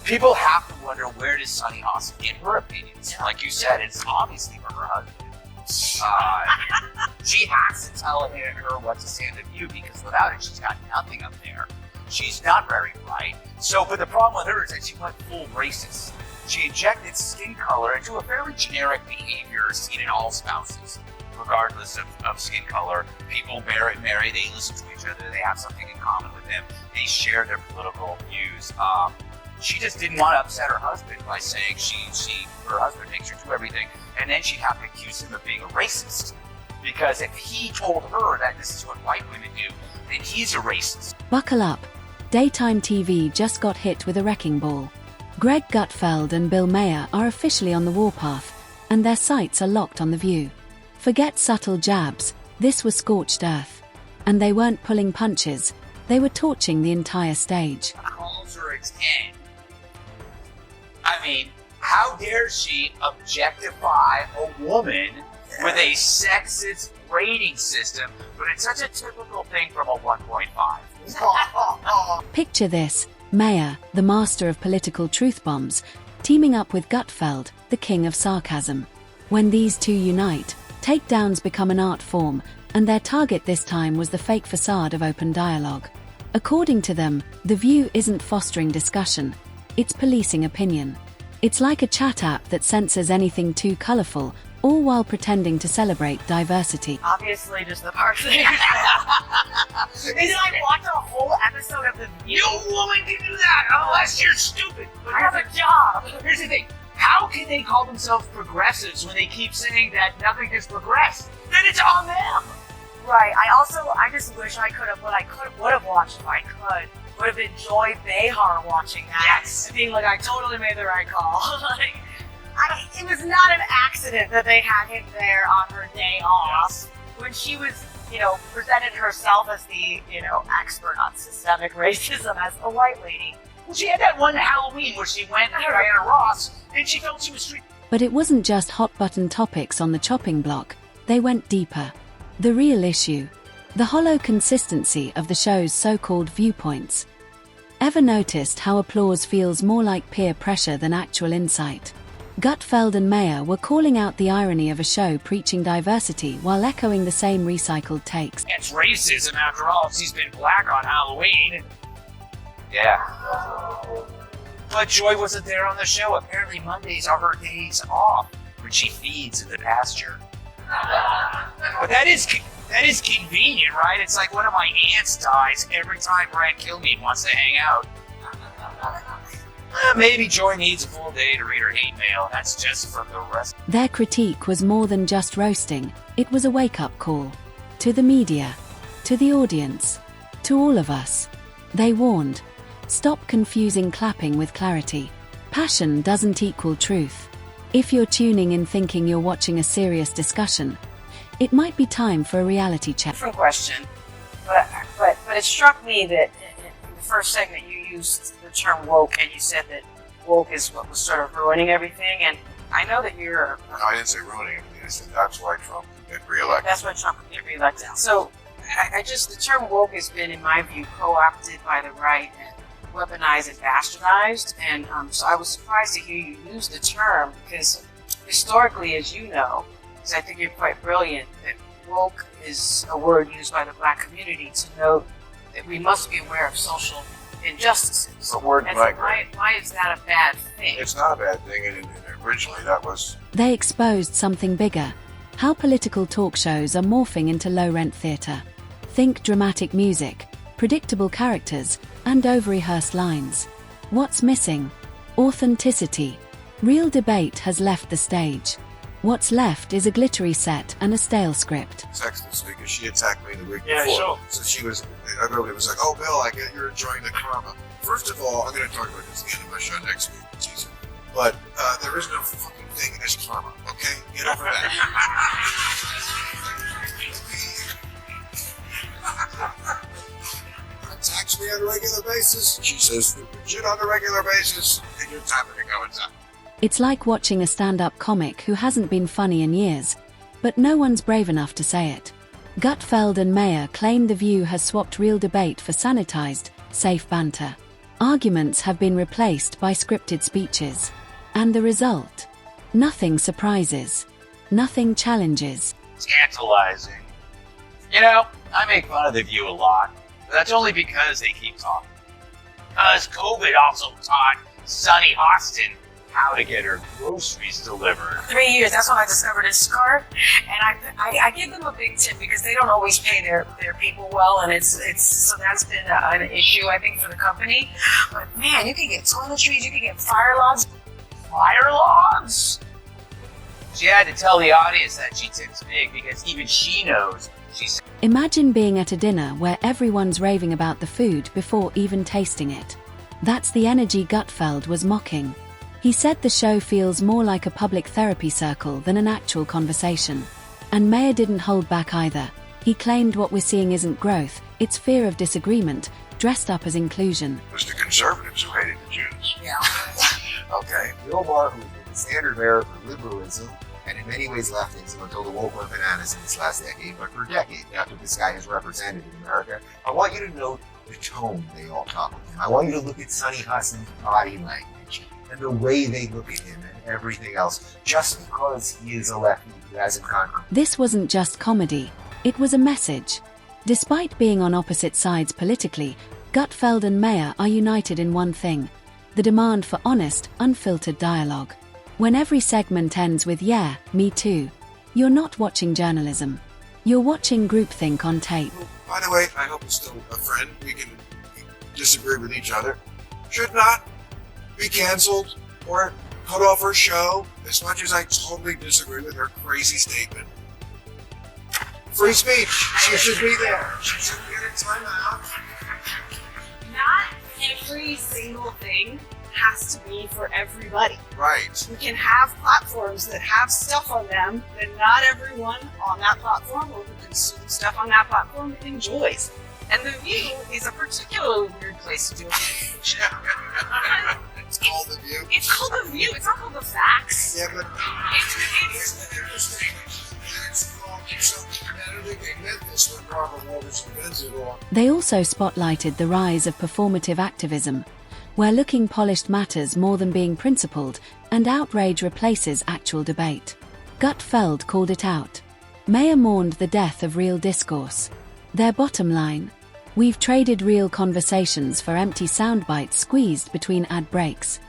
People have to wonder, where does Sunny Hostin get her opinions? Like you said, it's obviously from her husband. She has to tell her what to say on The View, because without it, she's got nothing up there. She's not very bright. So, but the problem with her is that she went full racist. She injected skin color into a very generic behavior seen in all spouses, regardless of skin color. People marry, they listen to each other, they have something in common with them, they share their political views. She just didn't want to upset her husband by saying her husband makes her do everything, and then she'd have to accuse him of being a racist. Because if he told her that this is what white women do, then he's a racist. Buckle up. Daytime TV just got hit with a wrecking ball. Greg Gutfeld and Bill Maher are officially on the warpath, and their sights are locked on The View. Forget subtle jabs, this was scorched earth. And they weren't pulling punches, they were torching the entire stage. Calls her a 10. I mean, how dare she objectify a woman with a sexist rating system, but it's such a typical thing from a 1.5. Picture this, Maher, the master of political truth bombs, teaming up with Gutfeld, the king of sarcasm. When these two unite, takedowns become an art form, and their target this time was the fake facade of open dialogue. According to them, The View isn't fostering discussion, it's policing opinion. It's like a chat app that censors anything too colorful, all while pretending to celebrate diversity. Obviously, just the part thing. And then I watched a whole episode of The View. No woman can do that unless you're stupid. But I have a job. Here's the thing. How can they call themselves progressives when they keep saying that nothing has progressed? Then it's on them. Right. I just wish I could have, would have watched if I could, would have enjoyed Behar watching that. Yes. And being like, I totally made the right call. It was not an accident that they had him there on her day off. Yes. When she was, presented herself as the, expert on systemic racism as a white lady. Well, she had that one Halloween where she went to Diana Ross and she felt she was treated. But it wasn't just hot-button topics on the chopping block, they went deeper. The real issue. The hollow consistency of the show's so-called viewpoints. Ever noticed how applause feels more like peer pressure than actual insight? Gutfeld and Maher were calling out the irony of a show preaching diversity while echoing the same recycled takes. It's racism after all, she's been black on Halloween. Yeah. But Joy wasn't there on the show. Apparently Mondays are her days off when she feeds in the pasture. But that is convenient, right? It's like one of my aunts dies every time Brad Kilmeade wants to hang out. Maybe Joy needs a full day to read her hate mail. That's just from the rest. Their critique was more than just roasting, it was a wake-up call. To the media, to the audience, to all of us. They warned, stop confusing clapping with clarity. Passion doesn't equal truth. If you're tuning in thinking you're watching a serious discussion, it might be time for a reality check. Different question, but it struck me that in the first segment you used the term woke, and you said that woke is what was sort of ruining everything. And I know that you're. No, I didn't say ruining everything. I said that's why Trump could get reelected. That's why Trump could get reelected. So, the term woke has been, in my view, co-opted by the right and weaponized and bastardized. And so I was surprised to hear you use the term, because historically, as you know, because I think you're quite brilliant, that woke is a word used by the black community to note that we must be aware of social injustices. The word and migrant. So why is that a bad thing? It's not a bad thing, and originally that was. They exposed something bigger. How political talk shows are morphing into low-rent theatre. Think dramatic music, predictable characters, and over-rehearsed lines. What's missing? Authenticity. Real debate has left the stage. What's left is a glittery set and a stale script. Sexist because she attacked me the week Yeah, before. sure. So everybody was like, oh, Bill, I get you're enjoying the karma. First of all, I'm going to talk about this at the end of my show next week, season. But there is no fucking thing as karma, okay? Get over that. Attacks me on a regular basis. She says shit on a regular basis, and you're tapping to go inside. It's like watching a stand-up comic who hasn't been funny in years, but no one's brave enough to say it. Gutfeld and Maher claim The View has swapped real debate for sanitized, safe banter. Arguments have been replaced by scripted speeches. And the result? Nothing surprises. Nothing challenges. Tantalizing. You know, I make fun of The View a lot, but that's only because they keep talking. Because COVID also taught Sunny Austin how to get her groceries delivered. 3 years, that's when I discovered this card. And I give them a big tip because they don't always pay their people well, and it's so that's been an issue, I think, for the company. But man, you can get toiletries, you can get fire logs. Fire logs? She had to tell the audience that she tips big because even she knows she's... Imagine being at a dinner where everyone's raving about the food before even tasting it. That's the energy Gutfeld was mocking. He said the show feels more like a public therapy circle than an actual conversation. And Maher didn't hold back either. He claimed what we're seeing isn't growth, it's fear of disagreement, dressed up as inclusion. It was the conservatives who hated the Jews. Yeah. Okay, Bill Maher, who has been the standard bearer for liberalism, and in many ways leftism until the woke went bananas in this last decade, but for decades after this guy has represented in America, I want you to note the tone they all talk with him. I want you to look at Sunny Huston's body language and the way they look at him and everything else, just because he is a lefty who hasn't conquered. This wasn't just comedy, it was a message. Despite being on opposite sides politically, Gutfeld and Maher are united in one thing: the demand for honest, unfiltered dialogue. When every segment ends with "yeah, me too," you're not watching journalism. You're watching groupthink on tape. By the way, I hope we're still a friend. We can disagree with each other. Should not be canceled or cut off her show, as much as I totally disagree with her crazy statement. Free speech. She should be there. She should get a timeout. Not every single thing has to be for everybody. Right. We can have platforms that have stuff on them that not everyone on that platform or who consumes stuff on that platform enjoys. And The View is a particularly weird place to do it. It's called The View. It's called The View, it's not called The Facts. Yeah, but It's isn't it interesting? It's called something. I don't think they meant this when Robert Walters invented it all. They also spotlighted the rise of performative activism, where looking polished matters more than being principled, and outrage replaces actual debate. Gutfeld called it out. Maher mourned the death of real discourse. Their bottom line: we've traded real conversations for empty soundbites squeezed between ad breaks.